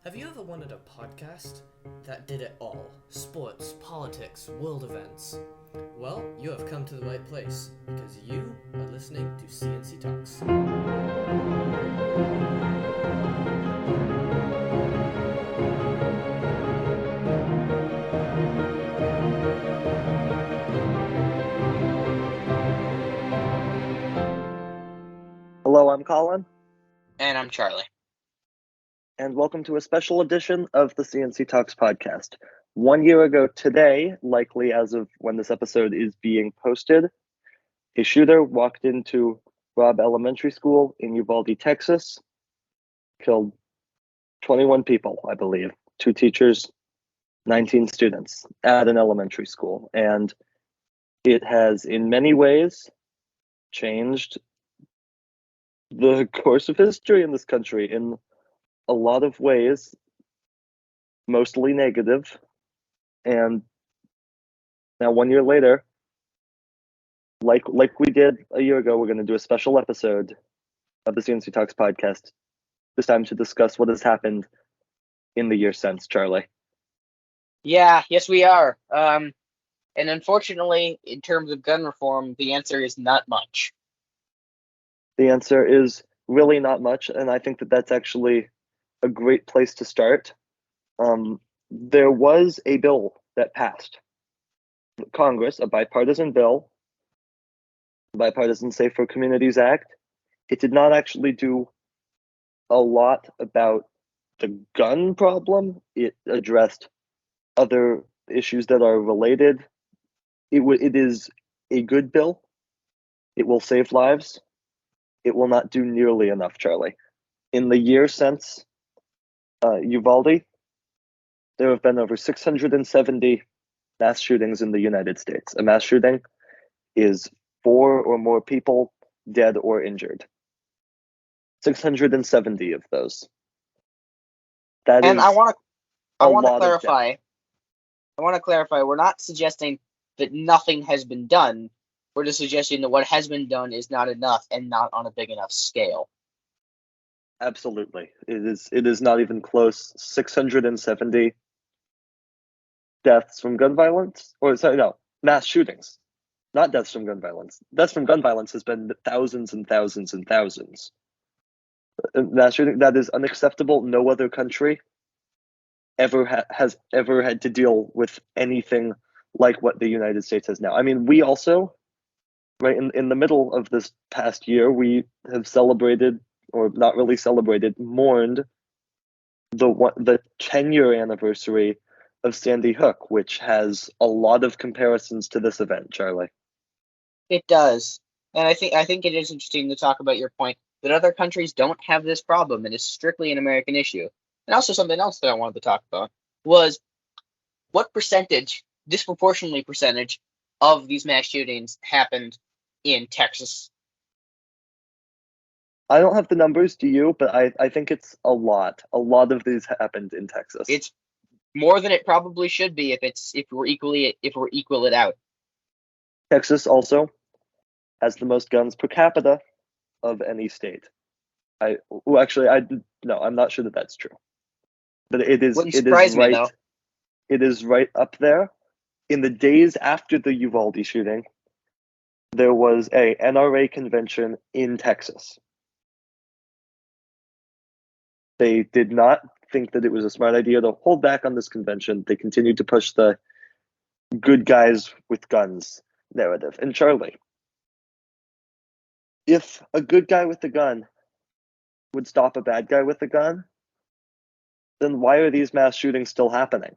Have you ever wanted a podcast that did it all? Sports, politics, world events. Well, you have come to the right place, because you are listening to C&C Talks. Hello, I'm Colin, And I'm Charlie. and welcome to a special edition of the C&C Talks podcast. 1 year ago today, likely as of when this episode is being posted, a shooter walked into Robb Elementary School in Uvalde, Texas, killed 21 people, I believe, 2 teachers, 19 students at an elementary school. And it has, in many ways, changed the course of history in this country in a lot of ways, mostly negative. And now 1 year later, like we did a year ago, we're going to do a special episode of the C&C Talks podcast, this time to discuss what has happened in the year since, Charlie. Yes, we are. And unfortunately, in terms of gun reform, the answer is not much. The answer is really not much, and I think that that's actually a great place to start. There was a bill that passed Congress, a bipartisan bill, Bipartisan Safer Communities Act. It did not actually do a lot about the gun problem. It addressed other issues that are related. It is a good bill. It will save lives. It will not do nearly enough, Charlie. In the year since Uvalde, there have been over 670 mass shootings in the United States. A mass shooting is 4 or more people dead or injured. 670 of those. That And is I want to clarify. I want to clarify. We're not suggesting that nothing has been done. We're just suggesting that what has been done is not enough and not on a big enough scale. Absolutely. It is not even close. 670 deaths from gun violence, mass shootings, not deaths from gun violence. Deaths from gun violence has been thousands and thousands and thousands. Mass shooting, that is unacceptable. No other country has ever had to deal with anything like what the United States has now. I mean, we also, right in the middle of this past year, we have celebrated, or not really celebrated, mourned the 10-year anniversary of Sandy Hook, which has a lot of comparisons to this event, Charlie. It does. And I think it is interesting to talk about your point that other countries don't have this problem and it's strictly an American issue. And also something else that I wanted to talk about was what disproportionately percentage of these mass shootings happened in Texas? I don't have the numbers, do you? But I think it's a lot. A lot of these happened in Texas. It's more than it probably should be if we're equal it out. Texas also has the most guns per capita of any state. I'm not sure that that's true, but it is. Wouldn't It surprise is me, right. though. It is right up there. In the days after the Uvalde shooting, there was a NRA convention in Texas. They did not think that it was a smart idea to hold back on this convention. They continued to push the good guys with guns narrative. And Charlie, if a good guy with a gun would stop a bad guy with a gun, then why are these mass shootings still happening?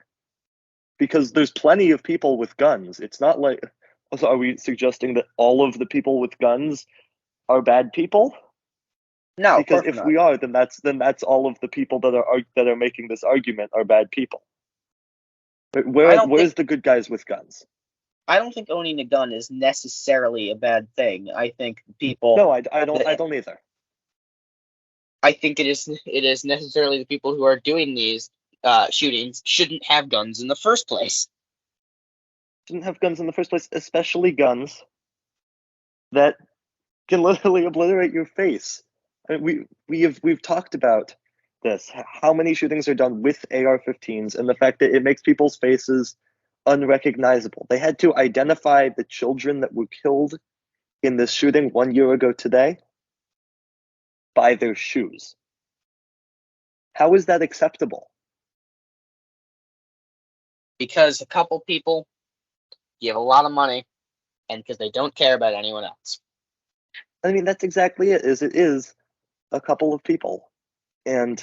Because there's plenty of people with guns. It's not like, are we suggesting that all of the people with guns are bad people? No, Because if we are, then that's all of the people that are making this argument are bad people. But where's the good guys with guns? I don't think owning a gun is necessarily a bad thing. I think people. No, I don't either. I think it is necessarily the people who are doing these shootings shouldn't have guns in the first place. Shouldn't have guns in the first place, especially guns that can literally obliterate your face. I mean, we've talked about this. How many shootings are done with AR-15s, and the fact that it makes people's faces unrecognizable. They had to identify the children that were killed in this shooting 1 year ago today by their shoes. How is that acceptable? Because a couple people give a lot of money, and because they don't care about anyone else. I mean, that's exactly it. It is a couple of people, and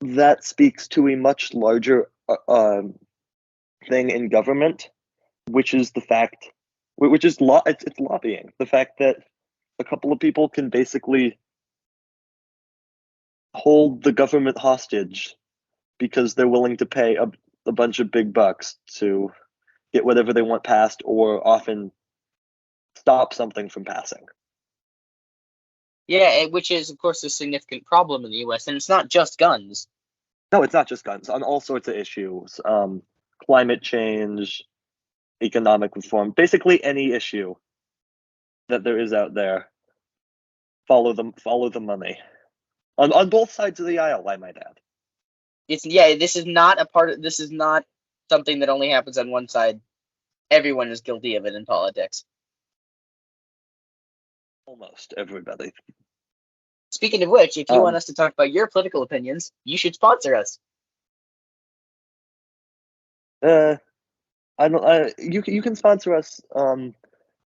that speaks to a much larger thing in government, which is the fact, which is it's lobbying. The fact that a couple of people can basically hold the government hostage because they're willing to pay a bunch of big bucks to get whatever they want passed, or often stop something from passing. Yeah, which is, of course, a significant problem in the U.S., and it's not just guns. No, it's not just guns. On all sorts of issues, climate change, economic reform, basically any issue that there is out there. Follow the money. On both sides of the aisle, I might add. This is not this is not something that only happens on one side. Everyone is guilty of it in politics. Almost everybody. Speaking of which, if you want us to talk about your political opinions, you should sponsor us. I don't. You can sponsor us.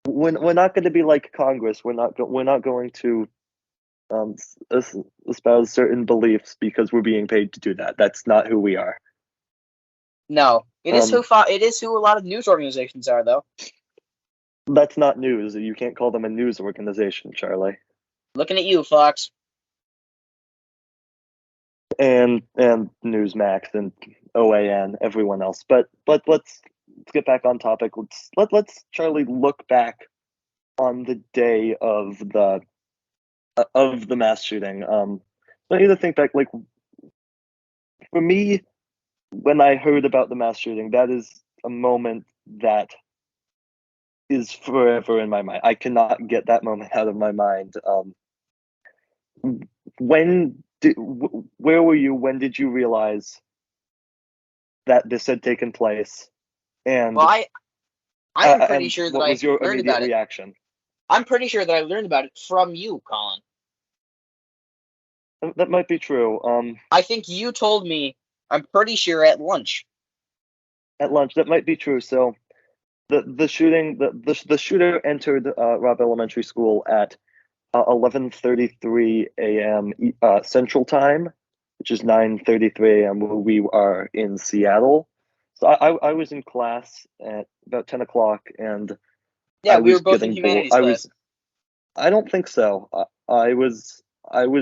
We're not going to be like Congress. We're not going to espouse certain beliefs because we're being paid to do that. That's not who we are. No, it is who a lot of news organizations are, though. That's not news. You can't call them a news organization, Charlie. Looking at you, Fox. And Newsmax and OAN, everyone else. But let's get back on topic. Let's Charlie look back on the day of the mass shooting. I need to think back. Like, for me, when I heard about the mass shooting, that is a moment that is forever in my mind. I cannot get that moment out of my mind. Where were you? When did you realize that this had taken place? And well, I'm pretty sure that what was your learned immediate about reaction? I'm pretty sure that I learned about it from you, Colin. That might be true. I think you told me. I'm pretty sure at lunch. At lunch, that might be true. So, the shooting, the shooter entered Robb Elementary School at 11:33 a.m. Central Time, which is 9:33 a.m. where we are in Seattle. So I was in class at about 10 o'clock, and Yeah, I we was were both in getting bored. humanities class. I don't think so. I was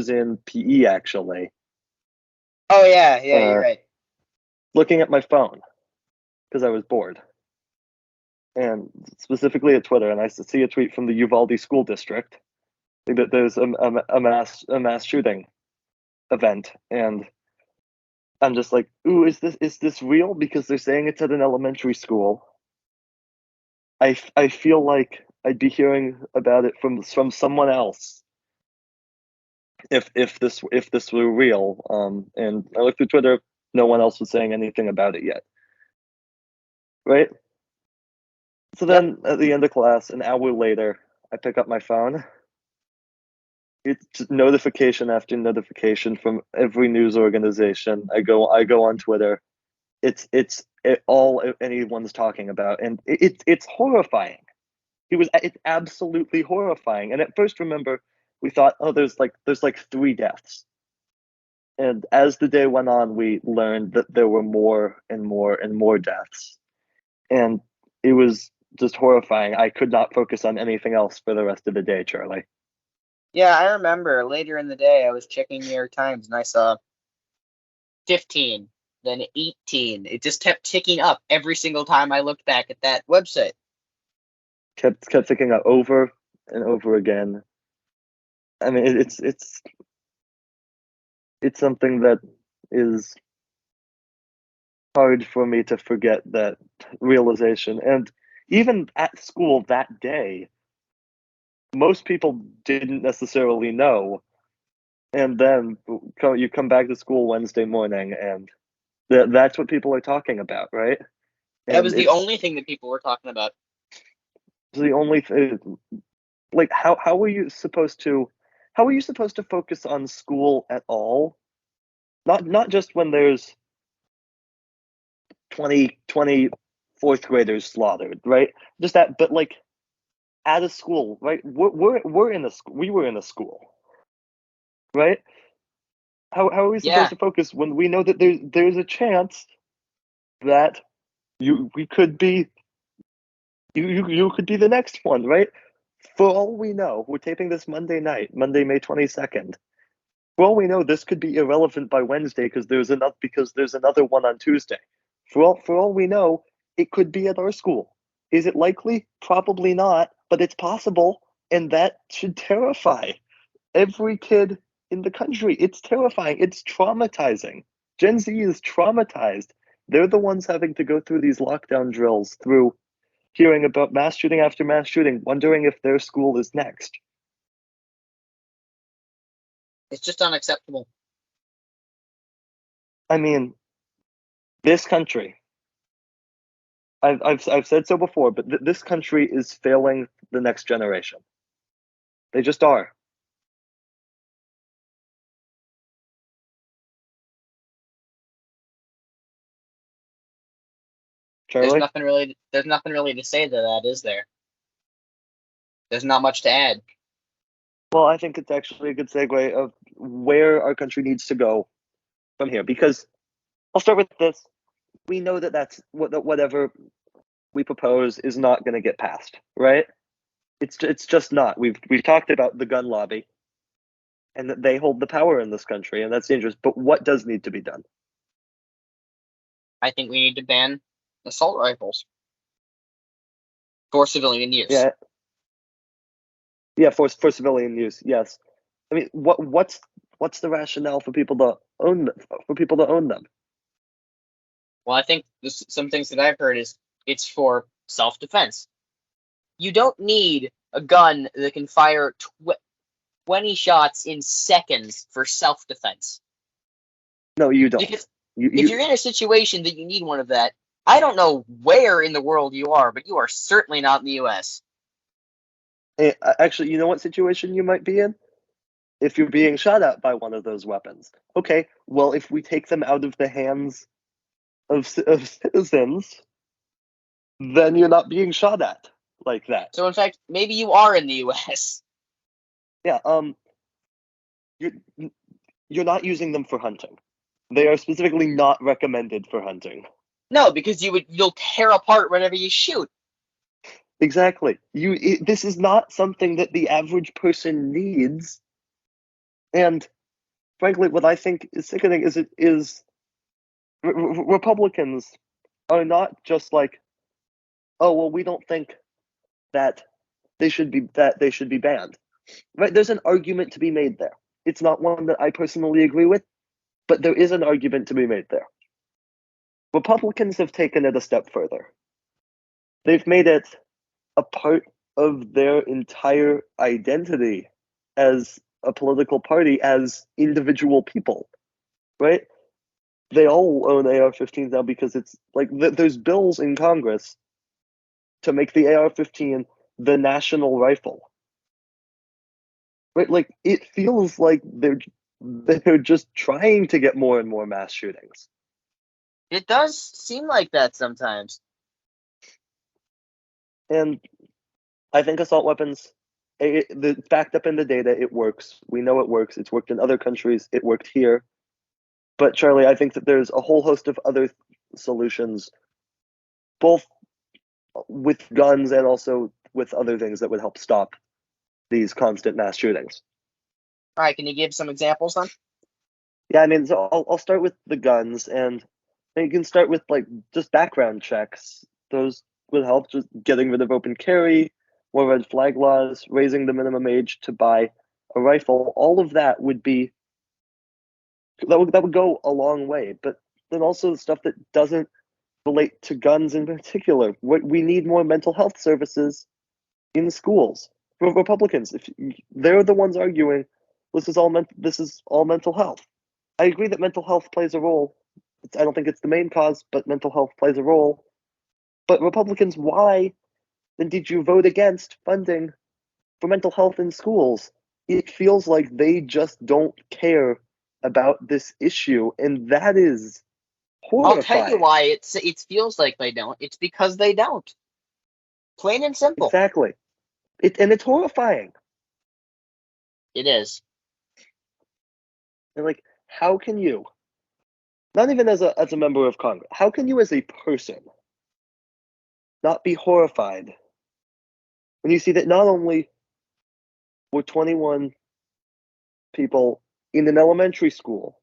in PE actually. Oh yeah, you're right. Looking at my phone because I was bored, and specifically at Twitter, and I see a tweet from the Uvalde school district that there's a mass shooting event, and I'm just like, ooh, is this real? Because they're saying it's at an elementary school. I feel like I'd be hearing about it from someone else if this were real. And I looked through Twitter, no one else was saying anything about it yet. Right? So then at the end of class, an hour later, I pick up my phone. It's notification after notification from every news organization. I go on Twitter. It's all anyone's talking about, and it's horrifying. It's absolutely horrifying. And at first, remember, we thought, oh, there's like 3 deaths. And as the day went on, we learned that there were more and more and more deaths. And it was just horrifying. I could not focus on anything else for the rest of the day, Charlie. Yeah, I remember later in the day I was checking New York Times and I saw 15, then 18. It just kept ticking up every single time I looked back at that website. Kept ticking up over and over again. I mean, it's something that is hard for me to forget, that realization. And even at school that day, most people didn't necessarily know And then you come back to school Wednesday morning, and that's what people are talking about, right? That And was the it's only thing that people were talking about. the only like how are you supposed to focus on school at all? Not just when there's 20 fourth graders slaughtered, right? Just that, but like at a school, right? We're in a we were in a school, right? How are we supposed Yeah, to focus when we know that there's a chance that we could be you could be the next one, right? For all we know, we're taping this Monday night, Monday, May 22nd. For all we know, this could be irrelevant by Wednesday because there's another one on Tuesday. For all we know, it could be at our school. Is it likely? Probably not, but it's possible, and that should terrify every kid in the country. It's terrifying. It's traumatizing. Gen Z is traumatized. They're the ones having to go through these lockdown drills, through hearing about mass shooting after mass shooting, wondering if their school is next. it's just unacceptable. I mean, this country, I've said so before, but this country is failing the next generation. They just are. There's Charlie? nothing really. There's nothing really to say to that, is there? There's not much to add. Well, I think it's actually a good segue of where our country needs to go from here. Because I'll start with this. We know that whatever we propose is not going to get passed, right? It's just not. We've talked about the gun lobby, and that they hold the power in this country, and that's dangerous. But what does need to be done? I think we need to ban assault rifles for civilian use. Yeah, yeah, for civilian use, yes. I mean, what's the rationale for people to own them? Well, I think some things that I've heard is it's for self-defense. You don't need a gun that can fire 20 shots in seconds for self-defense. No, you don't. Because You if you're in a situation that you need one of that, I don't know where in the world you are, but you are certainly not in the U.S. actually, you know what situation you might be in? If you're being shot at by one of those weapons. Okay, well, if we take them out of the hands of citizens, then you're not being shot at like that. So, in fact, maybe you are in the U.S. Yeah, you're you're not using them for hunting. They are specifically not recommended for hunting. No, because you'll tear apart whatever you shoot. Exactly. This is not something that the average person needs. And frankly, what I think is sickening is Republicans are not just like, oh well, we don't think that they should be banned. Right? There's an argument to be made there. It's not one that I personally agree with, but there is an argument to be made there. Republicans have taken it a step further. They've made it a part of their entire identity as a political party, as individual people, right? They all own AR-15s now because it's like there's bills in Congress to make the AR-15 the national rifle, right? Like it feels like they're just trying to get more and more mass shootings. It does seem like that sometimes. And I think assault weapons, backed up in the data, it works. We know it works. It's worked in other countries. It worked here. But Charlie, I think that there's a whole host of other solutions, both with guns and also with other things that would help stop these constant mass shootings. All right, can you give some examples then? Yeah, I mean, so I'll start with the guns, and you can start with like just background checks. Those would help, just getting rid of open carry, more red flag laws, raising the minimum age to buy a rifle. All of that would go a long way. But then also stuff that doesn't relate to guns in particular. We need more mental health services in schools. For Republicans, if they're the ones arguing, this is all mental health. I agree that mental health plays a role. I don't think it's the main cause, but mental health plays a role. But Republicans, why then did you vote against funding for mental health in schools? It feels like they just don't care about this issue, and that is horrifying. I'll tell you why it feels like they don't. It's because they don't. Plain and simple. Exactly. And it's horrifying. It is. And like, how can you, not even as a member of Congress, how can you as a person not be horrified when you see that not only were 21 people in an elementary school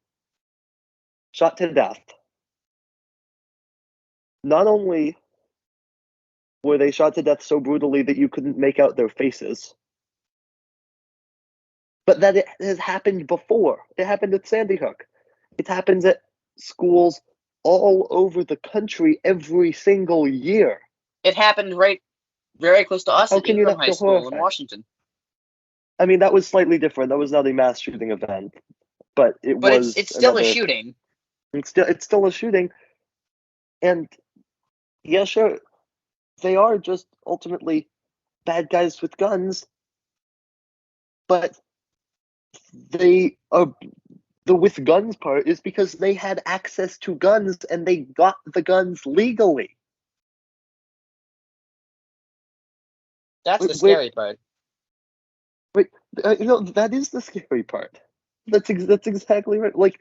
shot to death, not only were they shot to death so brutally that you couldn't make out their faces, but that it has happened before. It happened at Sandy Hook. It happens at schools all over the country every single year. It happened right very close to us How at can you Ingram not High feel School in horrified? Washington. I mean, that was slightly different. That was not a mass shooting event, but it's still a shooting. It's still a shooting, and yeah, sure, they are just ultimately bad guys with guns, but they are. The with guns part is because they had access to guns and they got the guns legally. That's the scary part. Wait, that is the scary part. That's exactly right. Like,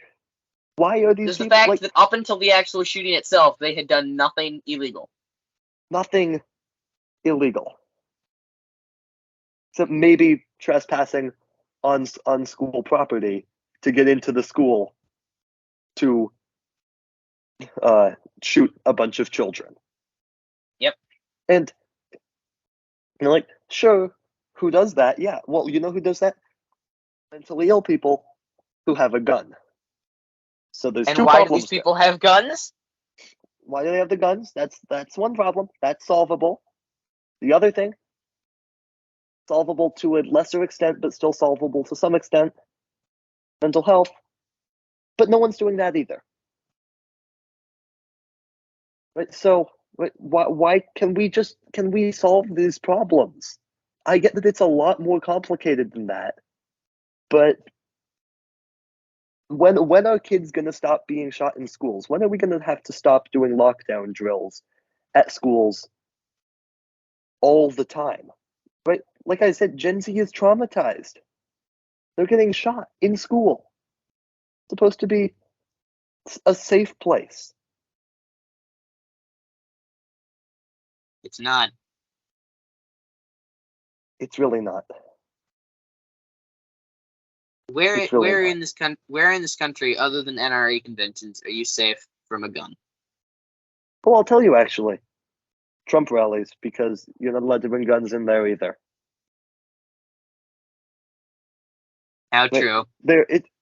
why are these There's the people fact like that up until the actual shooting itself, they had done nothing illegal. nothing illegal, except maybe trespassing on school property to get into the school to shoot a bunch of children. Yep. And you're like, sure, who does that? Yeah, well, you know who does that? Mentally ill people who have a gun. So there's And two why do problems these people have guns? Why do they have the guns? That's one problem. That's solvable. The other thing, solvable to a lesser extent, but still solvable to some extent, mental health. But no one's doing that either. Right? So why can we solve these problems? I get that it's a lot more complicated than that, but when are kids gonna stop being shot in schools? When are we gonna have to stop doing lockdown drills at schools all the time? Right? Like I said, Gen Z is traumatized. They're getting shot in school. It's supposed to be a safe place. It's not. It's really not. Where It's really not. in this country, other than NRA conventions, are you safe from a gun? Well, I'll tell you actually. Trump rallies, because you're not allowed to bring guns in there either. How true?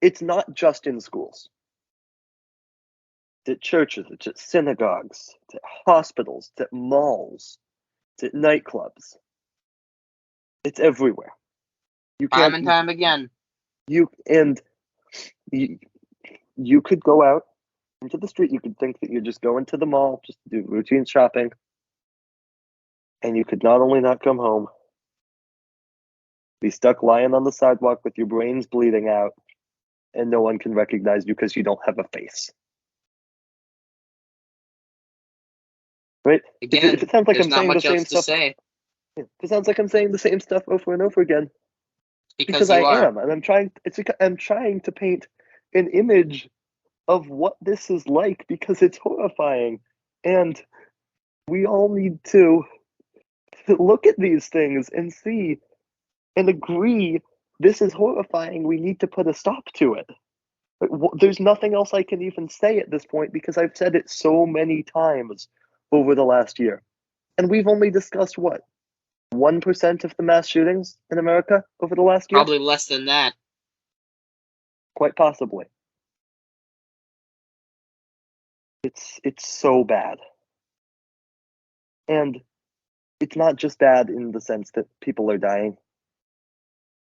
It's not just in schools. It's at churches, it's at synagogues, it's at hospitals, it's at malls, it's at nightclubs. It's everywhere. You can't. Time and time again. You could go out into the street. You could think that you're just going to the mall just to do routine shopping, and you could not only not come home, be stuck lying on the sidewalk with your brains bleeding out, and no one can recognize you because you don't have a face. Right? Again, if it sounds like there's I'm not saying the much same else to stuff, say if it sounds like I'm saying the same stuff over and over again, because I you are. am, and I'm trying to paint an image of what this is like because it's horrifying, and we all need to look at these things and see and agree this is horrifying. We need to put a stop to it. There's nothing else I can even say at this point because I've said it so many times over the last year. And we've only discussed what? 1% of the mass shootings in America over the last year? Probably less than that. Quite possibly. It's so bad. And it's not just bad in the sense that people are dying.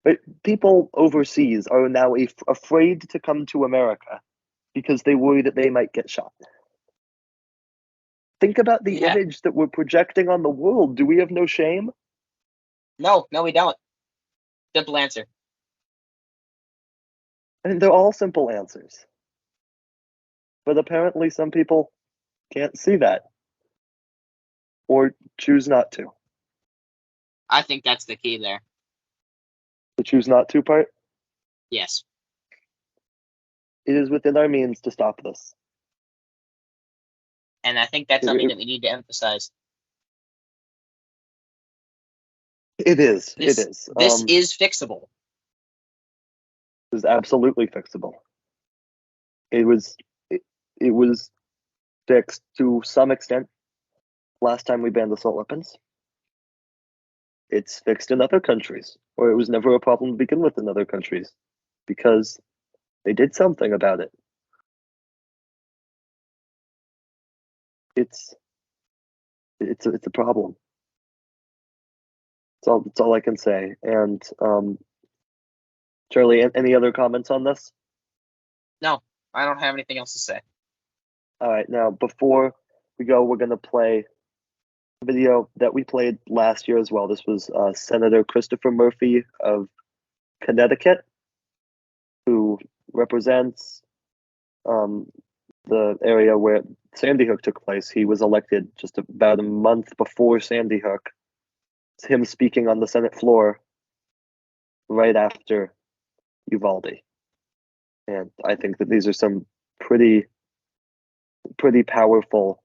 But people overseas are now afraid to come to America because they worry that they might get shot. Think about the Yeah. image that we're projecting on the world. Do we have no shame? No, we don't. Simple answer. And they're all simple answers. But apparently some people can't see that or choose not to. I think that's the key there. The choose not to part? Yes. It is within our means to stop this. And I think that's something that we need to emphasize. It is. This is fixable. It is absolutely fixable. It was fixed to some extent last time we banned assault weapons. It's fixed in other countries, or it was never a problem to begin with in other countries, because they did something about it. It's a problem. That's all I can say. And Charlie, any other comments on this? No, I don't have anything else to say. All right, now before we go, we're gonna play a video that we played last year as well. This was Senator Christopher Murphy of Connecticut, who represents the area where Sandy Hook took place. He was elected just about a month before Sandy Hook. It's him speaking on the Senate floor right after Uvalde. And I think that these are some pretty powerful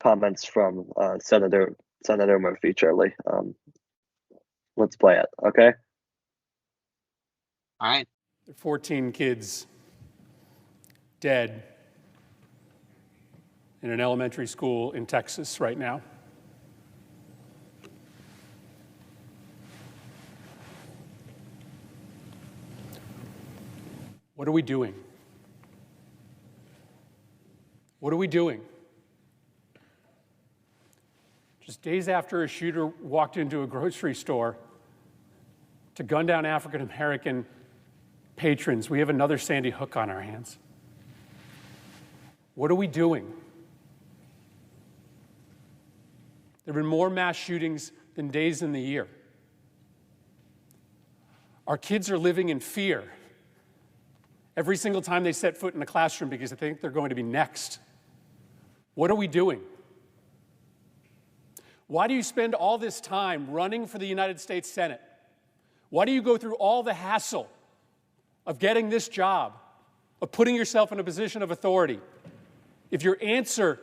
comments from Senator Murphy, Charlie. Let's play it, okay? All right. There are 14 kids dead in an elementary school in Texas right now. What are we doing? What are we doing? Just days after a shooter walked into a grocery store to gun down African American patrons, we have another Sandy Hook on our hands. What are we doing? There have been more mass shootings than days in the year. Our kids are living in fear every single time they set foot in a classroom because they think they're going to be next. What are we doing? Why do you spend all this time running for the United States Senate? Why do you go through all the hassle of getting this job, of putting yourself in a position of authority, if your answer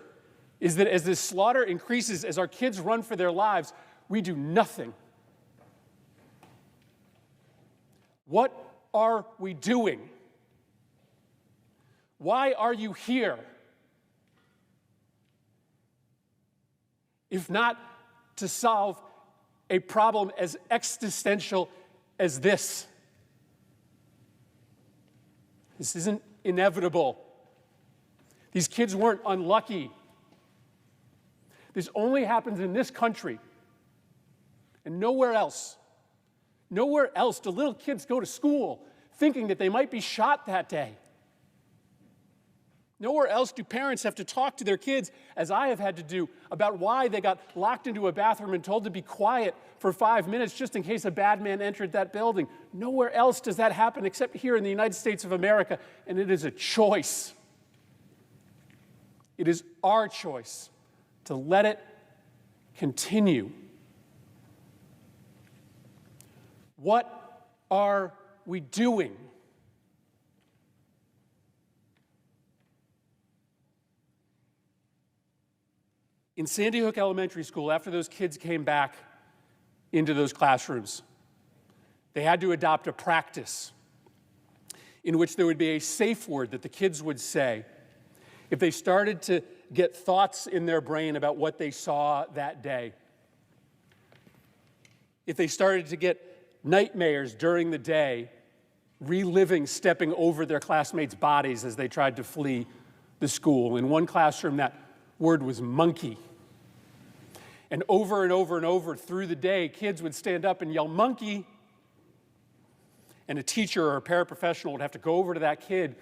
is that as this slaughter increases, as our kids run for their lives, we do nothing? What are we doing? Why are you here? If not to solve a problem as existential as this. This isn't inevitable. These kids weren't unlucky. This only happens in this country and nowhere else. Nowhere else do little kids go to school thinking that they might be shot that day. Nowhere else do parents have to talk to their kids, as I have had to do, about why they got locked into a bathroom and told to be quiet for 5 minutes just in case a bad man entered that building. Nowhere else does that happen except here in the United States of America, and it is a choice. It is our choice to let it continue. What are we doing? In Sandy Hook Elementary School, after those kids came back into those classrooms, they had to adopt a practice in which there would be a safe word that the kids would say if they started to get thoughts in their brain about what they saw that day. If they started to get nightmares during the day, reliving stepping over their classmates' bodies as they tried to flee the school. In one classroom, that word was monkey. And over and over and over through the day, kids would stand up and yell, "Monkey!" and a teacher or a paraprofessional would have to go over to that kid,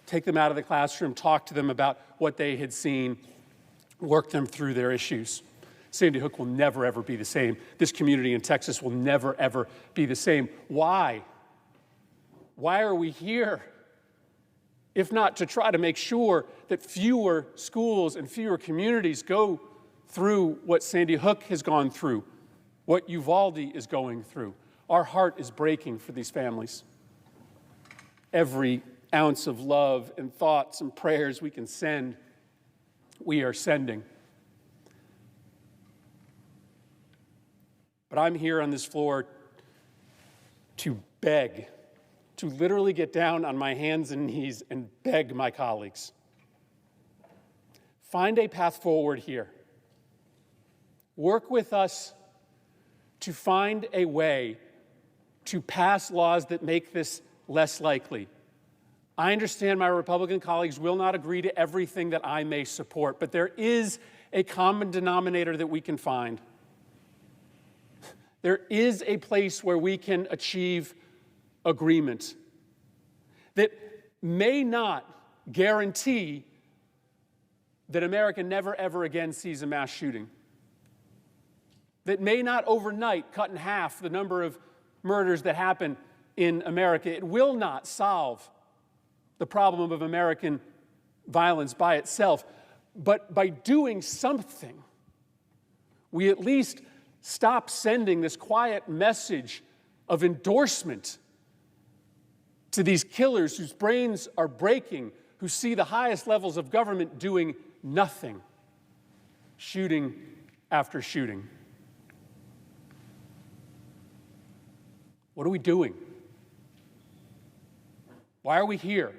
take them out of the classroom, talk to them about what they had seen, work them through their issues. Sandy Hook will never, ever be the same. This community in Texas will never, ever be the same. Why? Why are we here? If not to try to make sure that fewer schools and fewer communities go through what Sandy Hook has gone through, what Uvalde is going through. Our heart is breaking for these families. Every ounce of love and thoughts and prayers we can send, we are sending. But I'm here on this floor to beg, to literally get down on my hands and knees and beg my colleagues. Find a path forward here. Work with us to find a way to pass laws that make this less likely. I understand my Republican colleagues will not agree to everything that I may support, but there is a common denominator that we can find. There is a place where we can achieve agreement that may not guarantee that America never, ever again sees a mass shooting, that may not overnight cut in half the number of murders that happen in America. It will not solve the problem of American violence by itself, but by doing something, we at least stop sending this quiet message of endorsement to these killers whose brains are breaking, who see the highest levels of government doing nothing, shooting after shooting. What are we doing? Why are we here?